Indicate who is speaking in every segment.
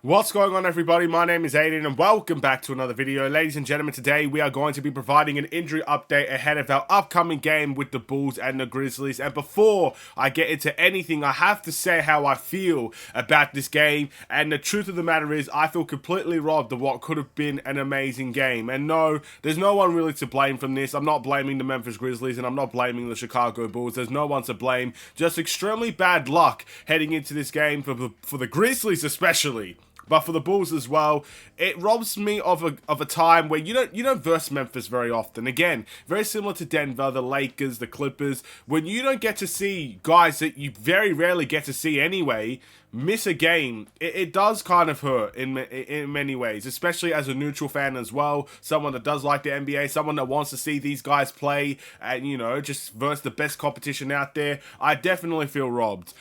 Speaker 1: What's going on, everybody? My name is Aiden and welcome back to another video. Ladies and gentlemen, today we are going to be providing an injury update ahead of our upcoming game with the Bulls and the Grizzlies. And before I get into anything, I have to say how I feel about this game. And the truth of the matter is, I feel completely robbed of what could have been an amazing game. And no, there's no one really to blame from this. I'm not blaming the Memphis Grizzlies and I'm not blaming the Chicago Bulls. There's no one to blame. Just extremely bad luck heading into this game for the Grizzlies especially. But for the Bulls as well, it robs me of a time where you don't verse Memphis very often. Again, very similar to Denver, the Lakers, the Clippers. When you don't get to see guys that you very rarely get to see anyway miss a game, it does kind of hurt in many ways, especially as a neutral fan as well, someone that does like the NBA, someone that wants to see these guys play and, just versus the best competition out there. I definitely feel robbed.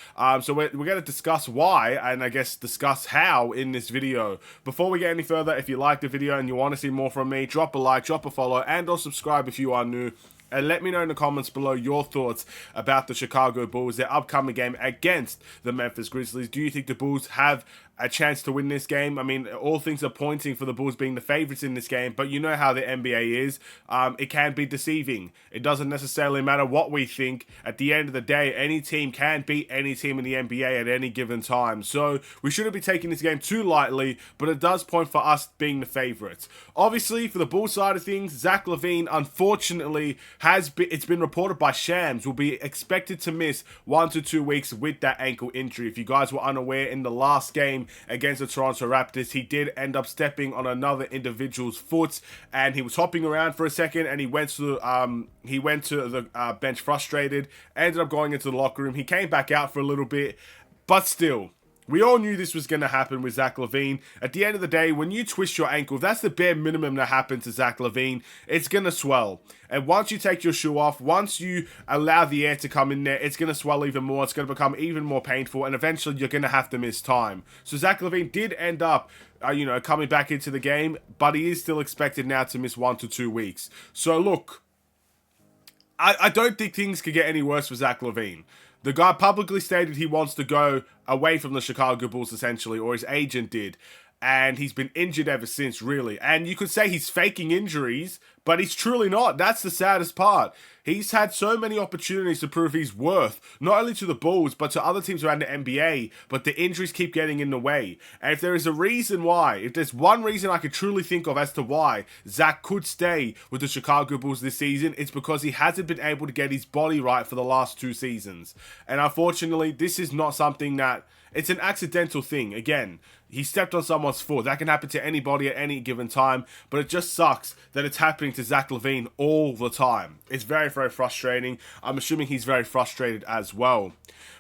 Speaker 1: So we're going to discuss why and I guess discuss how in this video. Before we get any further, if you like the video and you want to see more from me, drop a like, drop a follow, and or subscribe if you are new. And let me know in the comments below your thoughts about the Chicago Bulls, their upcoming game against the Memphis Grizzlies. Do you think the Bulls have a chance to win this game? I mean, all things are pointing for the Bulls being the favorites in this game, but you know how the NBA is. It can be deceiving. It doesn't necessarily matter what we think. At the end of the day, any team can beat any team in the NBA at any given time. So we shouldn't be taking this game too lightly, but it does point for us being the favorites. Obviously, for the Bulls side of things, Zach LaVine, unfortunately, it's been reported by Shams, will be expected to miss 1 to 2 weeks with that ankle injury. If you guys were unaware, in the last game against the Toronto Raptors, he did end up stepping on another individual's foot, and he was hopping around for a second, and he went to the bench frustrated, ended up going into the locker room. He came back out for a little bit, but still, we all knew this was going to happen with Zach LaVine. At the end of the day, when you twist your ankle, that's the bare minimum that happens to Zach LaVine. It's going to swell. And once you take your shoe off, once you allow the air to come in there, it's going to swell even more. It's going to become even more painful. And eventually, you're going to have to miss time. So Zach LaVine did end up, coming back into the game. But he is still expected now to miss 1 to 2 weeks. So look, I don't think things could get any worse for Zach LaVine. The guy publicly stated he wants to go away from the Chicago Bulls, essentially, or his agent did. And he's been injured ever since, really. And you could say he's faking injuries, but he's truly not. That's the saddest part. He's had so many opportunities to prove his worth, not only to the Bulls, but to other teams around the NBA, but the injuries keep getting in the way. And if there is a reason why, if there's one reason I could truly think of as to why Zach could stay with the Chicago Bulls this season, it's because he hasn't been able to get his body right for the last 2 seasons. And unfortunately, this is not something that... It's an accidental thing. Again, he stepped on someone's foot. That can happen to anybody at any given time, but it just sucks that it's happening to Zach LaVine all the time. It's very, very frustrating. I'm assuming he's very frustrated as well.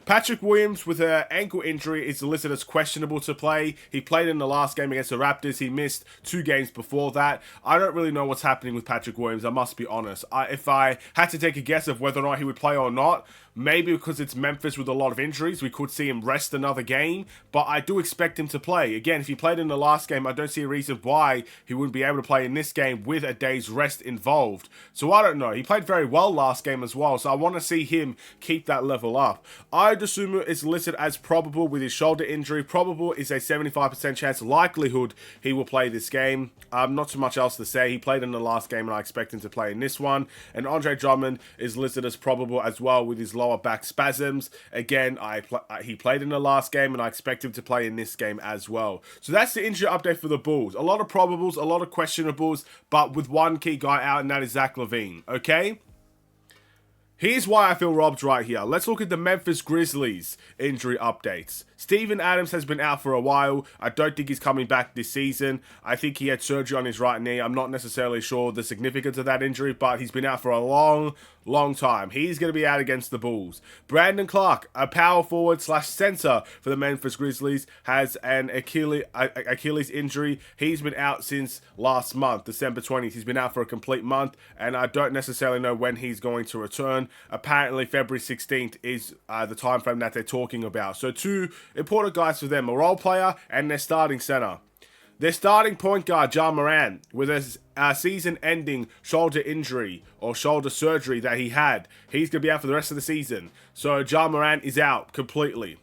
Speaker 1: Patrick Williams with an ankle injury is listed as questionable to play. He played in the last game against the Raptors. He missed 2 games before that. I don't really know what's happening with Patrick Williams, I must be honest. If I had to take a guess of whether or not he would play or not, maybe because it's Memphis with a lot of injuries, we could see him rest another game, but I do expect him to play. Again, if he played in the last game, I don't see a reason why he wouldn't be able to play in this game with a day's rest involved. So I don't know. He played very well last game as well, so I want to see him keep that level up. I'd assume it's listed as probable with his shoulder injury. Probable is a 75% chance likelihood he will play this game. Not too much else to say. He played in the last game and I expect him to play in this one. And Andre Drummond is listed as probable as well with his lower back spasms. Again, he played in the last game and I expect him to play in this game as well. So that's the injury update for the Bulls. A lot of probables, a lot of questionables, but with one key guy out, and that is Zach LaVine. Okay? Here's why I feel robbed right here. Let's look at the Memphis Grizzlies injury updates. Steven Adams has been out for a while. I don't think he's coming back this season. I think he had surgery on his right knee. I'm not necessarily sure the significance of that injury, but he's been out for a long time. He's going to be out against the Bulls. Brandon Clark, a power forward / center for the Memphis Grizzlies, has an Achilles injury. He's been out since last month, December 20th. He's been out for a complete month, and I don't necessarily know when he's going to return. Apparently, February 16th is the time frame that they're talking about. So 2 important guys for them, a role player and their starting center. Their starting point guard, Ja Morant, with a season-ending shoulder injury or shoulder surgery that he had, he's going to be out for the rest of the season. So Ja Morant is out completely.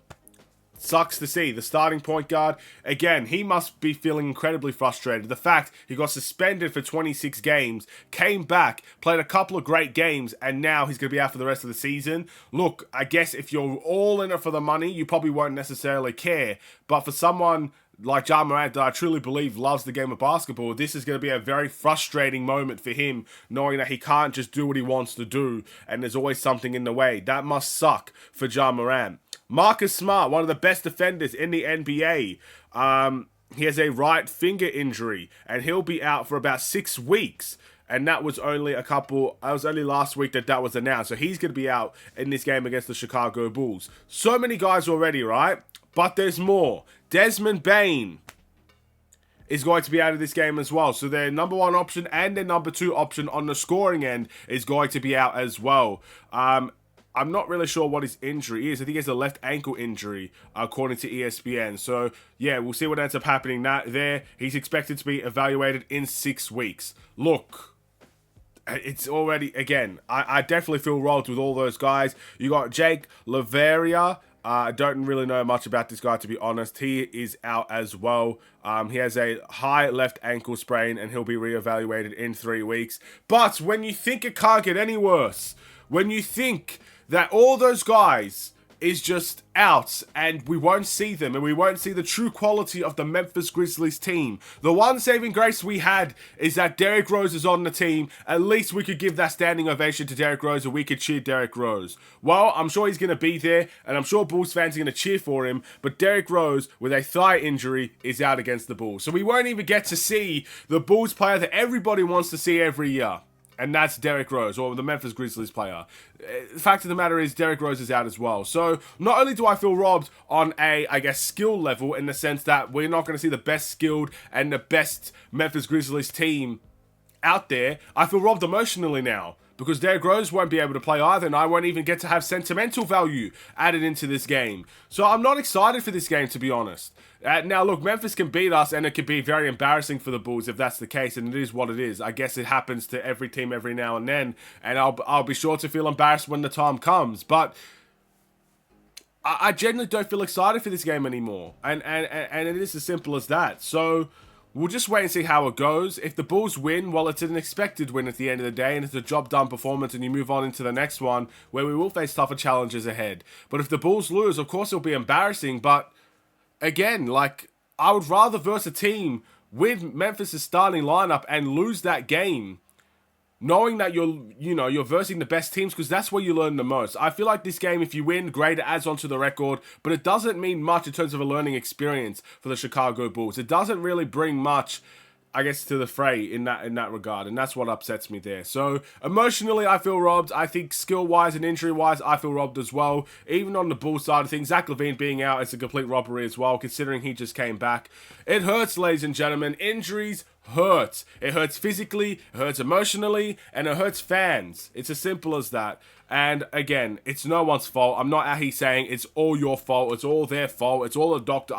Speaker 1: sucks to see. The starting point guard, again, he must be feeling incredibly frustrated. The fact he got suspended for 26 games, came back, played a couple of great games, and now he's going to be out for the rest of the season. Look, I guess if you're all in it for the money, you probably won't necessarily care. But for someone like Ja Morant that I truly believe loves the game of basketball, this is going to be a very frustrating moment for him, knowing that he can't just do what he wants to do, and there's always something in the way. That must suck for Ja Morant. Marcus Smart, one of the best defenders in the NBA. He has a right finger injury, and he'll be out for about 6 weeks. And that was only last week that was announced. So he's going to be out in this game against the Chicago Bulls. So many guys already, right? But there's more. Desmond Bane is going to be out of this game as well. So their number 1 option and their number 2 option on the scoring end is going to be out as well. I'm not really sure what his injury is. I think he has a left ankle injury, according to ESPN. So, yeah, we'll see what ends up happening there. He's expected to be evaluated in 6 weeks. Look, it's already, again, I definitely feel robbed with all those guys. You got Jake Laveria. I don't really know much about this guy, to be honest. He is out as well. He has a high left ankle sprain, and he'll be reevaluated in 3 weeks. But when you think it can't get any worse, when you think that all those guys is just out and we won't see them and we won't see the true quality of the Memphis Grizzlies team, the one saving grace we had is that Derrick Rose is on the team. At least we could give that standing ovation to Derrick Rose and we could cheer Derrick Rose. Well, I'm sure he's going to be there and I'm sure Bulls fans are going to cheer for him, but Derrick Rose with a thigh injury is out against the Bulls. So we won't even get to see the Bulls player that everybody wants to see every year. And that's Derrick Rose, or the Memphis Grizzlies player. The fact of the matter is, Derrick Rose is out as well. So, not only do I feel robbed on a, I guess, skill level, in the sense that we're not going to see the best skilled and the best Memphis Grizzlies team out there, I feel robbed emotionally now. Because Derrick Rose won't be able to play either, and I won't even get to have sentimental value added into this game. So I'm not excited for this game, to be honest. Now, look, Memphis can beat us, and it could be very embarrassing for the Bulls if that's the case, and it is what it is. I guess it happens to every team every now and then, and I'll be sure to feel embarrassed when the time comes. But I genuinely don't feel excited for this game anymore, and it is as simple as that. So we'll just wait and see how it goes. If the Bulls win, well, it's an expected win at the end of the day, and it's a job-done performance, and you move on into the next one, where we will face tougher challenges ahead. But if the Bulls lose, of course it'll be embarrassing, but again, like, I would rather verse a team with Memphis' starting lineup and lose that game, knowing that you're versing the best teams, because that's where you learn the most. I feel like this game, if you win, great, it adds onto the record, but it doesn't mean much in terms of a learning experience for the Chicago Bulls. It doesn't really bring much, I guess, to the fray in that regard, and that's what upsets me there. So, emotionally, I feel robbed. I think skill-wise and injury-wise, I feel robbed as well. Even on the Bulls side of things, Zach LaVine being out is a complete robbery as well, considering he just came back. It hurts, ladies and gentlemen. Injuries hurts. It hurts physically, it hurts emotionally, and it hurts fans. It's as simple as that. And again, it's no one's fault. I'm not out here saying it's all your fault, it's all their fault, it's all a doctor.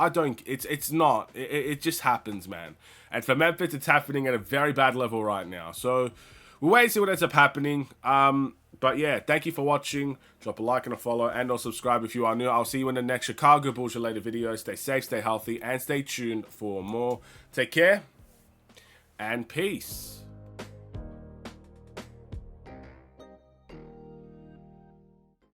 Speaker 1: It's not. It just happens, man. And for Memphis, it's happening at a very bad level right now. So we'll wait and see what ends up happening. But yeah, thank you for watching. Drop a like and a follow, and or subscribe if you are new. I'll see you in the next Chicago Bulls related video. Stay safe, stay healthy, and stay tuned for more. Take care, and peace.